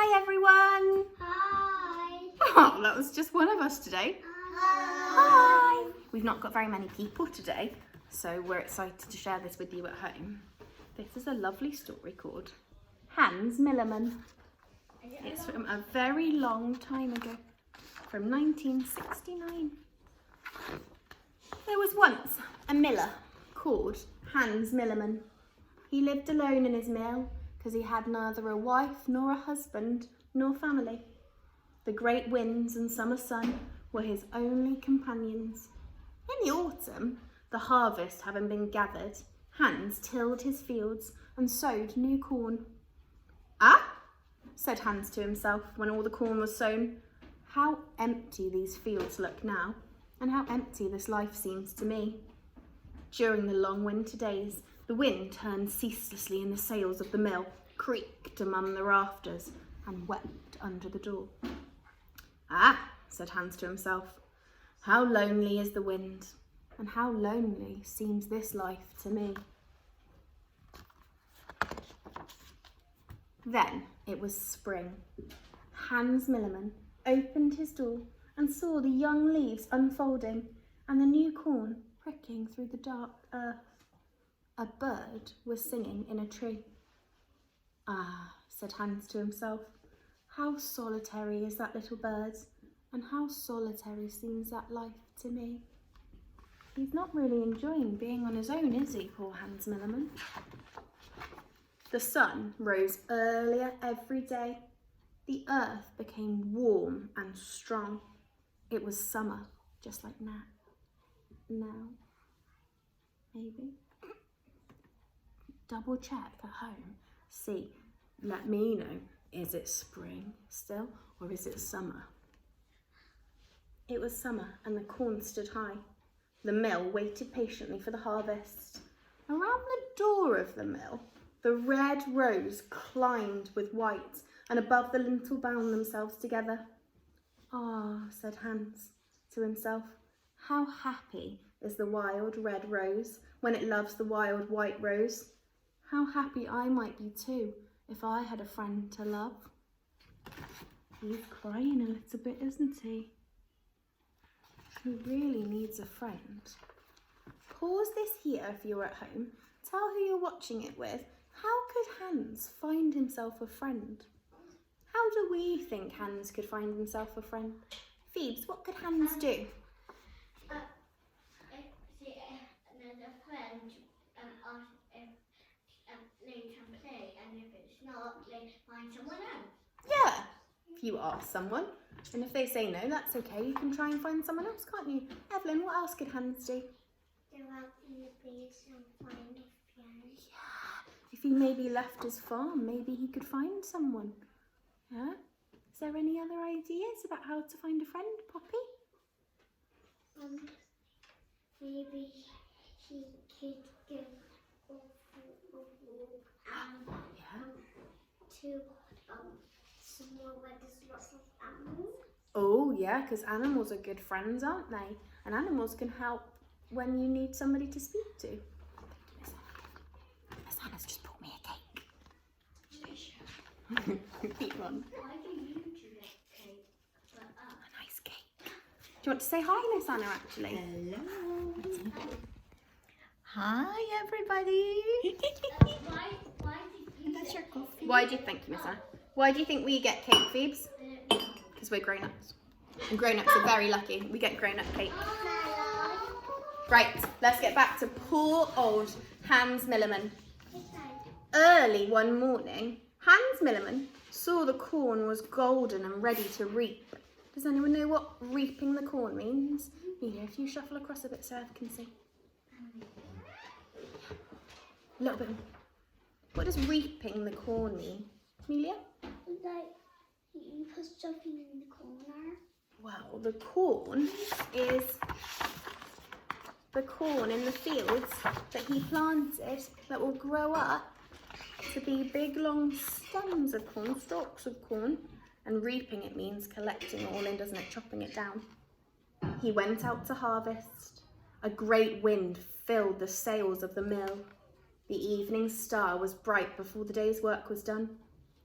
Hi everyone! Hi! Oh, that was just one of us today. Hi! We've not got very many people today, so we're excited to share this with you at home. This is a lovely story called Hans Millerman. It's from a very long time ago, from 1969. There was once a miller called Hans Millerman. He lived alone in his mill because he had neither a wife nor a husband nor family. The great winds and summer sun were his only companions. In the autumn, the harvest having been gathered, Hans tilled his fields and sowed new corn. "Ah," said Hans to himself when all the corn was sown, "how empty these fields look now, and how empty this life seems to me." During the long winter days, the wind turned ceaselessly in the sails of the mill, creaked among the rafters, and wept under the door. "Ah," said Hans to himself, "how lonely is the wind, and how lonely seems this life to me." Then it was spring. Hans Millerman opened his door and saw the young leaves unfolding and the new corn pricking through the dark earth. A bird was singing in a tree. "Ah," said Hans to himself, "how solitary is that little bird, and how solitary seems that life to me." He's not really enjoying being on his own, is he, poor Hans Millerman? The sun rose earlier every day. The earth became warm and strong. It was summer, just like now. Maybe. Double check at home. See, let me know, is it spring still or is it summer? It was summer and the corn stood high. The mill waited patiently for the harvest. Around the door of the mill, the red rows climbed with white, and above the lintel bound themselves together. "Ah," said Hans to himself, "how happy is the wild red rose when it loves the wild white rose. How happy I might be too if I had a friend to love." He's crying a little bit, isn't he? He really needs a friend. Pause this here if you're at home. Tell who you're watching it with. How could Hans find himself a friend? How do we think Hans could find himself a friend? Phoebes, what could Hans do? If another friend ask if they can play, and if it's not, they find someone else. Yeah, if you ask someone, and if they say no, that's okay. You can try and find someone else, can't you? Evelyn, what else could Hans do? Go out in the fields and find a friend. Yeah, if he maybe left his farm, maybe he could find someone. Yeah? Is there any other ideas about how to find a friend, Poppy? Maybe he could go for a walk to somewhere where there's lots of animals. Oh yeah, because animals are good friends, aren't they? And animals can help when you need somebody to speak to. Miss Hannah's just brought me a cake. Keep on. Why do you do that cake for us? A nice cake. Do you want to say hi, Miss Anna, actually? Hello. Hi, everybody. Why did you That's your coffee. Why do you think, Miss Anna? Why do you think we get cake, Phoebes? Because we're grown-ups. And grown-ups are very lucky. We get grown-up cake. Right, let's get back to poor old Hans Millerman. Early one morning, Hans Millerman saw the corn was golden and ready to reap. Does anyone know what reaping the corn means? Amelia, if you shuffle across a bit so I can see. A little bit. What does reaping the corn mean? Amelia? Like you put something in the corner. Well, the corn is the corn in the fields that he planted that will grow up to be big long stems of corn, stalks of corn. And reaping it means collecting it all in, doesn't it? Chopping it down. He went out to harvest. A great wind filled the sails of the mill. The evening star was bright before the day's work was done.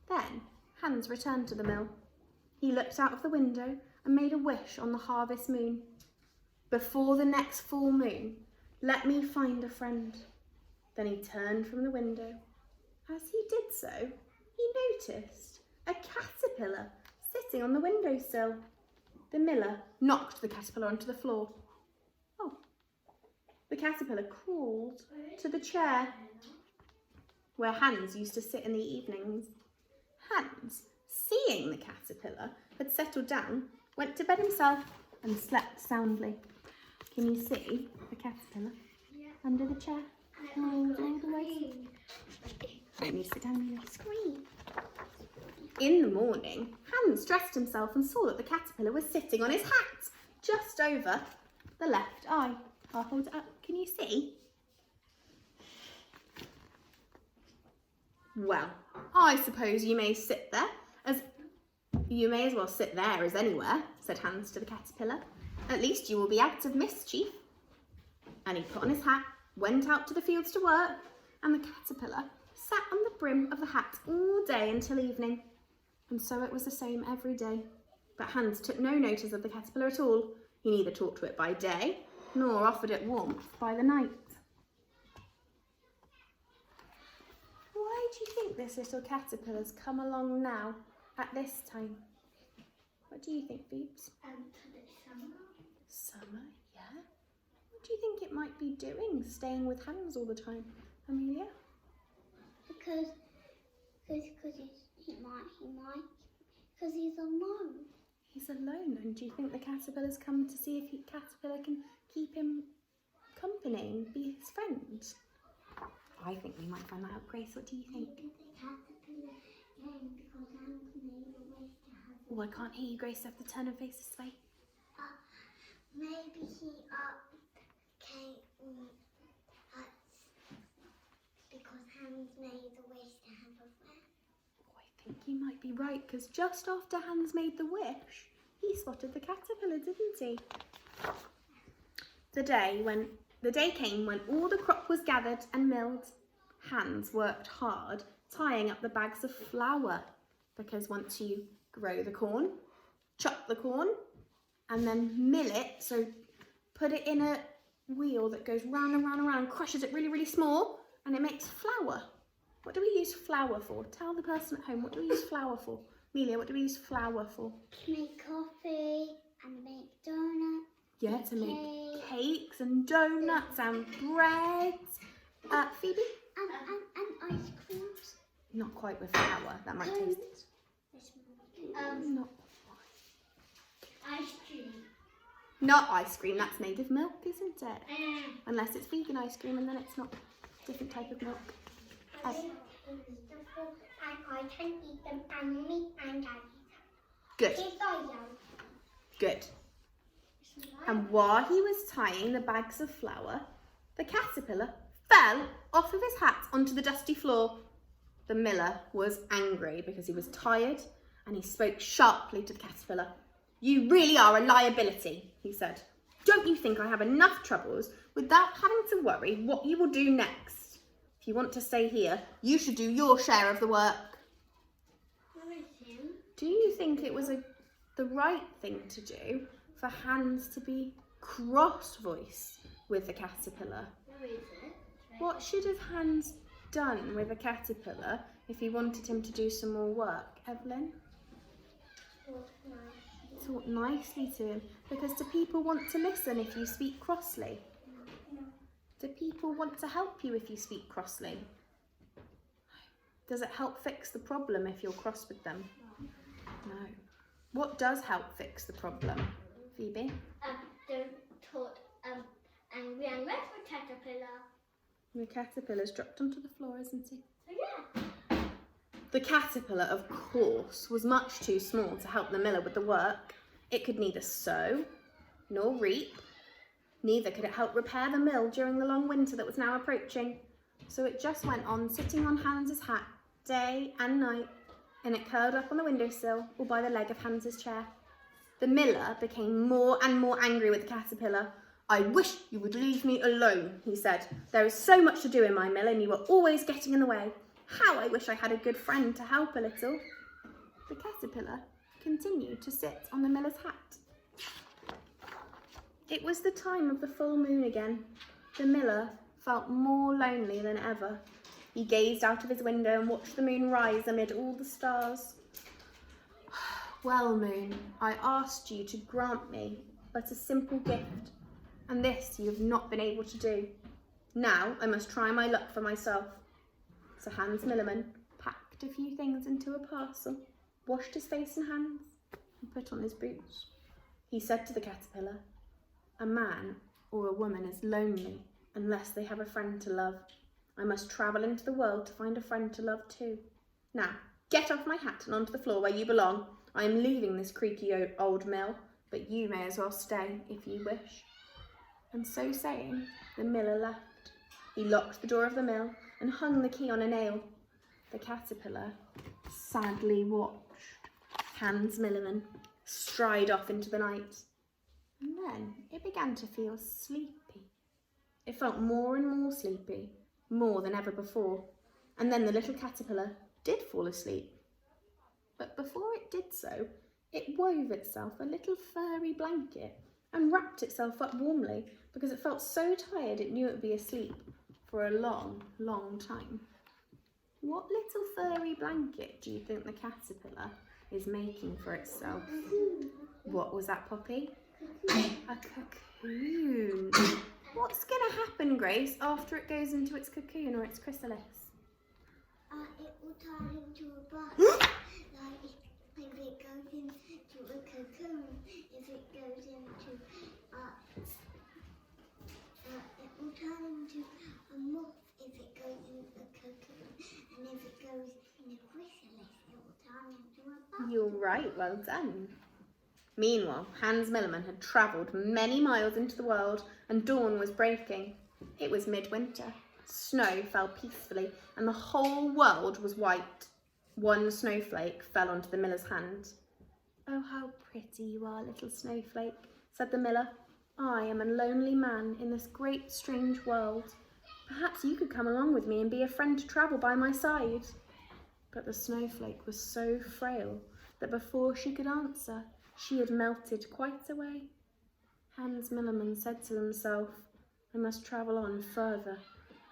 Then Hans returned to the mill. He looked out of the window and made a wish on the harvest moon. Before the next full moon, let me find a friend. Then he turned from the window. As he did so, he noticed a caterpillar sitting on the windowsill. The miller knocked the caterpillar onto the floor. Oh, the caterpillar crawled to the chair where Hans used to sit in the evenings. Hans, seeing the caterpillar had settled down, went to bed himself and slept soundly. Can you see the caterpillar under the chair? All the way. Let me sit down and scream. In the morning, Hans dressed himself and saw that the caterpillar was sitting on his hat, just over the left eye. I'll hold it up. Can you see? Well, I suppose you may sit there, as you may as well sit there as anywhere, said Hans to the caterpillar. At least you will be out of mischief. And he put on his hat, went out to the fields to work, and the caterpillar sat on the brim of the hat all day until evening. And so it was the same every day. But Hans took no notice of the caterpillar at all. He neither talked to it by day, nor offered it warmth by the night. Why do you think this little caterpillar's come along now, at this time? What do you think, Phoebes? Summer. Summer, yeah. What do you think it might be doing, staying with Hans all the time, Amelia? Because he's alone. He's alone, and do you think the caterpillar's come to see if the caterpillar can keep him company and be his friend? I think we might find that out. Grace, what do you think? Maybe the caterpillar came because Hans made a wish to have Oh, I can't hear you, Grace. You have to turn her face this way. maybe he came because Hans made a wish to have a friend. Oh, I think you might be right, because just after Hans made the wish, he spotted the caterpillar, didn't he? The day came when all the crop was gathered and milled. Hans worked hard tying up the bags of flour, because once you grow the corn, chop the corn, and then mill it, so put it in a wheel that goes round and round and round, crushes it really, really small, and it makes flour. What do we use flour for? Tell the person at home, what do we use flour for? Amelia, what do we use flour for? To make coffee and make donuts. Yeah, to make cakes and donuts and bread. Phoebe? And ice creams. Not quite with flour. That might taste. Not Ice cream. Not ice cream. That's made of milk, isn't it? Unless it's vegan ice cream, and then it's not a different type of milk. And I can eat them, and me and Daddy. Good. Yum. Good. And while he was tying the bags of flour, the caterpillar fell off of his hat onto the dusty floor. The miller was angry because he was tired, and he spoke sharply to the caterpillar. "You really are a liability," he said. "Don't you think I have enough troubles without having to worry what you will do next? If you want to stay here, you should do your share of the work." Do you think it was the right thing to do for Hans to be cross-voiced with the caterpillar? What should have Hans done with a caterpillar if he wanted him to do some more work, Evelyn? Talk nicely to him, because do people want to listen if you speak crossly? Do people want to help you if you speak crossly? Does it help fix the problem if you're cross with them? No. What does help fix the problem, Phoebe? Don't talk angry and red for caterpillar. The caterpillar's dropped onto the floor, isn't he? Yeah. The caterpillar, of course, was much too small to help the miller with the work. It could neither sow nor reap. Neither could it help repair the mill during the long winter that was now approaching. So it just went on sitting on Hans's hat day and night, and it curled up on the windowsill or by the leg of Hans's chair. The miller became more and more angry with the caterpillar. "I wish you would leave me alone," he said. "There is so much to do in my mill, and you are always getting in the way. How I wish I had a good friend to help a little." caterpillar continued to sit on the miller's hat. It was the time of the full moon again. The miller felt more lonely than ever. He gazed out of his window and watched the moon rise amid all the stars. Well, moon, I asked you to grant me but a simple gift, and this you have not been able to do. Now I must try my luck for myself. So Hans Millerman packed a few things into a parcel, washed his face and hands, and put on his boots. He said to the caterpillar, "A man or a woman is lonely unless they have a friend to love. I must travel into the world to find a friend to love too. Now, get off my hat and onto the floor where you belong. I am leaving this creaky old mill, but you may as well stay if you wish." And so saying, the miller left. He locked the door of the mill and hung the key on a nail. The caterpillar sadly watched Hans Millerman stride off into the night. And then it began to feel sleepy. It felt more and more sleepy, more than ever before. And then the little caterpillar did fall asleep. But before it did so, it wove itself a little furry blanket and wrapped itself up warmly because it felt so tired it knew it would be asleep for a long, long time. What little furry blanket do you think the caterpillar is making for itself? What was that, Poppy? A cocoon. What's going to happen, Grace, after it goes into its cocoon or its chrysalis? It will turn into a butterfly. If it goes into a cocoon, if it goes into it will turn into a moth if it goes into a cocoon, and if it goes in a chrysalis, it will turn into a butterfly. You're right, well done. Meanwhile, Hans Millerman had travelled many miles into the world and dawn was breaking. It was midwinter. Snow fell peacefully and the whole world was white. One snowflake fell onto the miller's hand. "Oh, how pretty you are, little snowflake," said the miller. "I am a lonely man in this great strange world. Perhaps you could come along with me and be a friend to travel by my side." But the snowflake was so frail that before she could answer, she had melted quite away. Hans Millerman said to himself, "I must travel on further,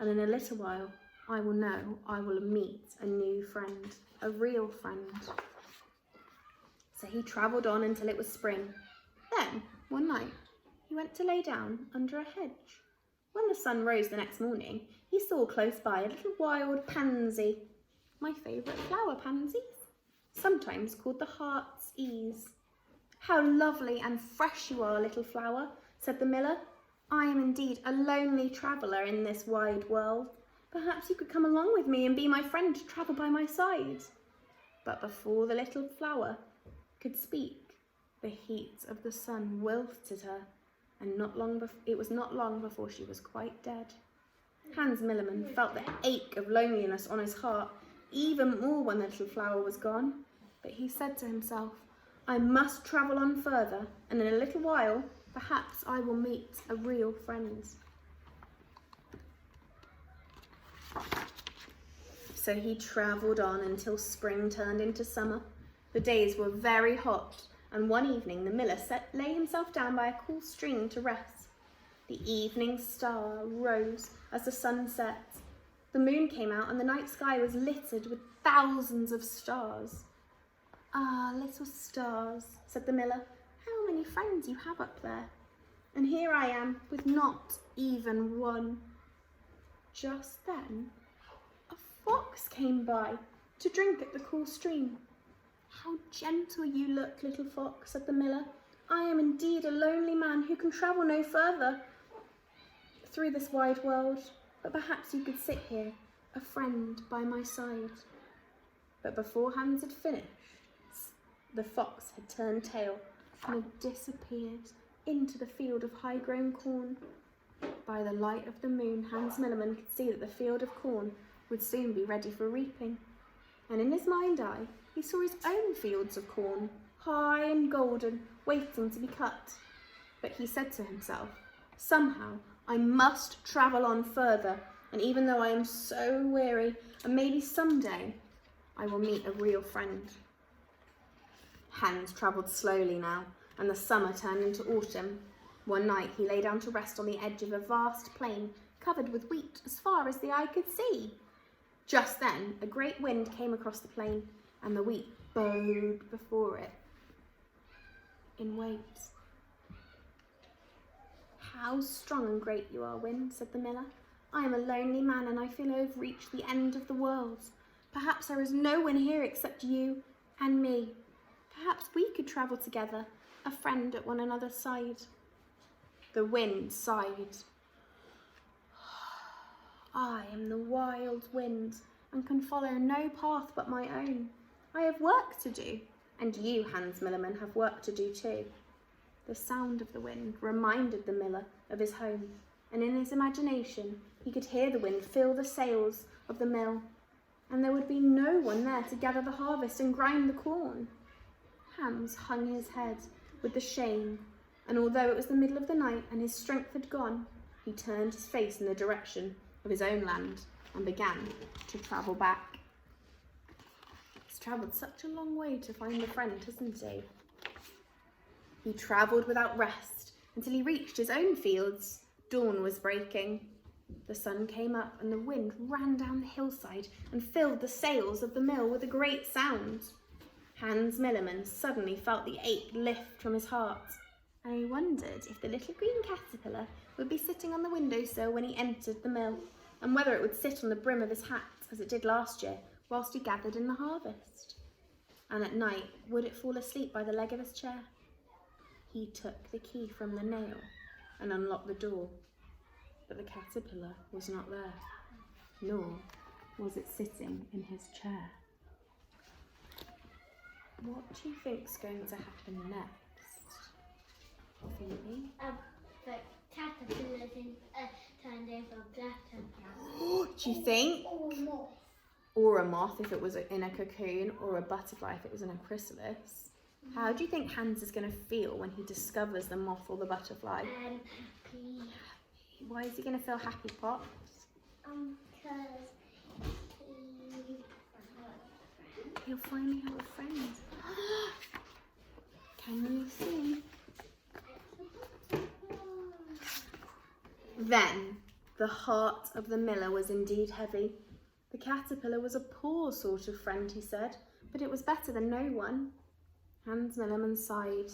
and in a little while I will know I will meet a new friend, a real friend." So he travelled on until it was spring. Then, one night, he went to lay down under a hedge. When the sun rose the next morning, he saw close by a little wild pansy, my favourite flower, pansies, sometimes called the heart's ease. "How lovely and fresh you are, little flower," said the miller. "I am indeed a lonely traveller in this wide world. Perhaps you could come along with me and be my friend to travel by my side." But before the little flower could speak, the heat of the sun wilted her, and it was not long before she was quite dead. Hans Millerman felt the ache of loneliness on his heart even more when the little flower was gone. But he said to himself, "I must travel on further, and in a little while, perhaps I will meet a real friend." So he travelled on until spring turned into summer. The days were very hot, and one evening the miller lay himself down by a cool stream to rest. The evening star rose as the sun set. The moon came out and the night sky was littered with thousands of stars. "Ah, little stars," said the miller, "how many friends you have up there. And here I am with not even one." Just then, a fox came by to drink at the cool stream. "How gentle you look, little fox," said the miller. "I am indeed a lonely man who can travel no further through this wide world, but perhaps you could sit here, a friend by my side." But before Hans had finished, the fox had turned tail and had disappeared into the field of high-grown corn. By the light of the moon, Hans Millerman could see that the field of corn would soon be ready for reaping. And in his mind's eye, he saw his own fields of corn, high and golden, waiting to be cut. But he said to himself, "Somehow I must travel on further, and even though I am so weary, and maybe someday I will meet a real friend." Hans travelled slowly now, and the summer turned into autumn. One night he lay down to rest on the edge of a vast plain covered with wheat as far as the eye could see. Just then a great wind came across the plain, and the wheat bowed before it in waves. "How strong and great you are, wind," said the miller. "I am a lonely man, and I feel I have reached the end of the world. Perhaps there is no one here except you and me. Perhaps we could travel together, a friend at one another's side." The wind sighed. "I am the wild wind, and can follow no path but my own. I have work to do, and you, Hans Millerman, have work to do too." The sound of the wind reminded the miller of his home, and in his imagination he could hear the wind fill the sails of the mill, and there would be no one there to gather the harvest and grind the corn. Hans hung his head with the shame, and although it was the middle of the night and his strength had gone, he turned his face in the direction of his own land and began to travel back. He's travelled such a long way to find a friend, hasn't he? He travelled without rest until he reached his own fields. Dawn was breaking. The sun came up and the wind ran down the hillside and filled the sails of the mill with a great sound. Hans Millerman suddenly felt the ache lift from his heart, and he wondered if the little green caterpillar would be sitting on the windowsill when he entered the mill, and whether it would sit on the brim of his hat as it did last year whilst he gathered in the harvest. And at night, would it fall asleep by the leg of his chair? He took the key from the nail and unlocked the door, but the caterpillar was not there, nor was it sitting in his chair. What do you think's going to happen next, Phoebe? The caterpillar turned over a butterfly. Do you think? Or moth. Or a moth if it was in a cocoon, or a butterfly if it was in a chrysalis. How do you think Hans is going to feel when he discovers the moth or the butterfly? Happy. Why is he going to feel happy, Pops? Because He'll finally have a friend. Can you see? Then the heart of the miller was indeed heavy. The caterpillar was a poor sort of friend, he said, but it was better than no one. Hans Millerman sighed,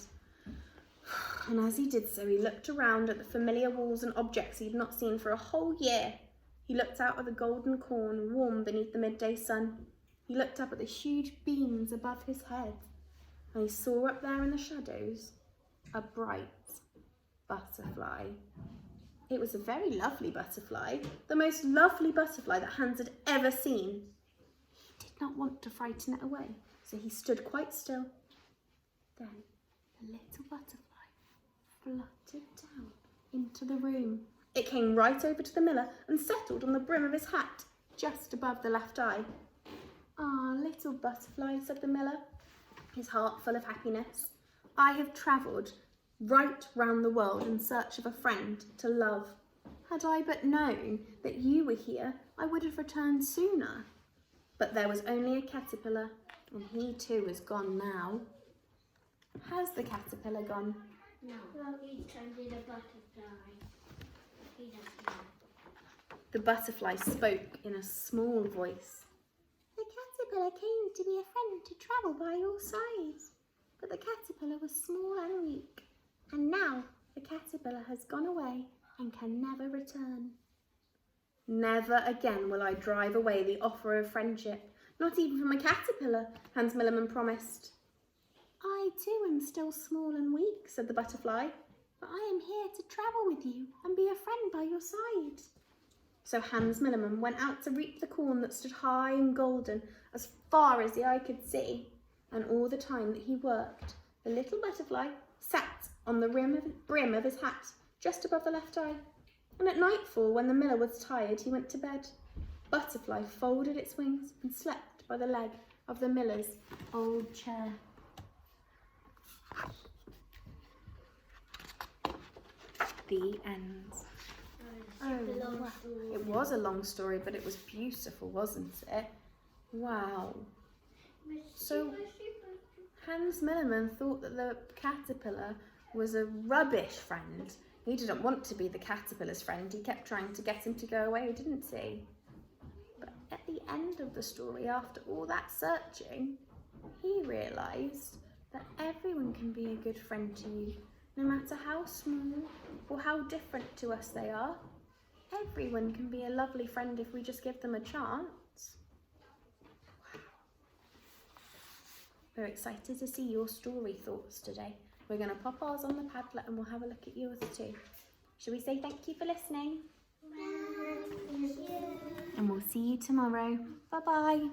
and as he did so, he looked around at the familiar walls and objects he had not seen for a whole year. He looked out at the golden corn warm beneath the midday sun. He looked up at the huge beams above his head, and he saw up there in the shadows a bright butterfly. It was a very lovely butterfly, the most lovely butterfly that Hans had ever seen. He did not want to frighten it away, so he stood quite still. Then the little butterfly fluttered down into the room. It came right over to the miller and settled on the brim of his hat, just above the left eye. "Ah, little butterfly," said the miller, his heart full of happiness. "I have travelled right round the world in search of a friend to love. Had I but known that you were here, I would have returned sooner." But there was only a caterpillar, and he too is gone now. Has the caterpillar gone? No. Well, he turned into a butterfly. He doesn't know. The butterfly spoke in a small voice. "The caterpillar came to be a friend to travel by your side. But the caterpillar was small and weak, and now the caterpillar has gone away and can never return." "Never again will I drive away the offer of friendship, not even from a caterpillar," Hans Millerman promised. "I too am still small and weak," said the butterfly, "but I am here to travel with you and be a friend by your side." So Hans Millerman went out to reap the corn that stood high and golden as far as the eye could see, and all the time that he worked, the little butterfly sat on the brim of his hat just above the left eye, and at nightfall, when the miller was tired, he went to bed. Butterfly folded its wings and slept by the leg of the miller's old chair. The end. Oh, wow. It was a long story, but it was beautiful, wasn't it? Wow. So, Hans Millerman thought that the caterpillar was a rubbish friend. He didn't want to be the caterpillar's friend. He kept trying to get him to go away, didn't he? But at the end of the story, after all that searching, he realised that everyone can be a good friend to you, no matter how small or how different to us they are. Everyone can be a lovely friend if we just give them a chance. Wow. We're excited to see your story thoughts today. We're going to pop ours on the Padlet and we'll have a look at yours too. Shall we say thank you for listening? Thank you. And we'll see you tomorrow. Bye-bye.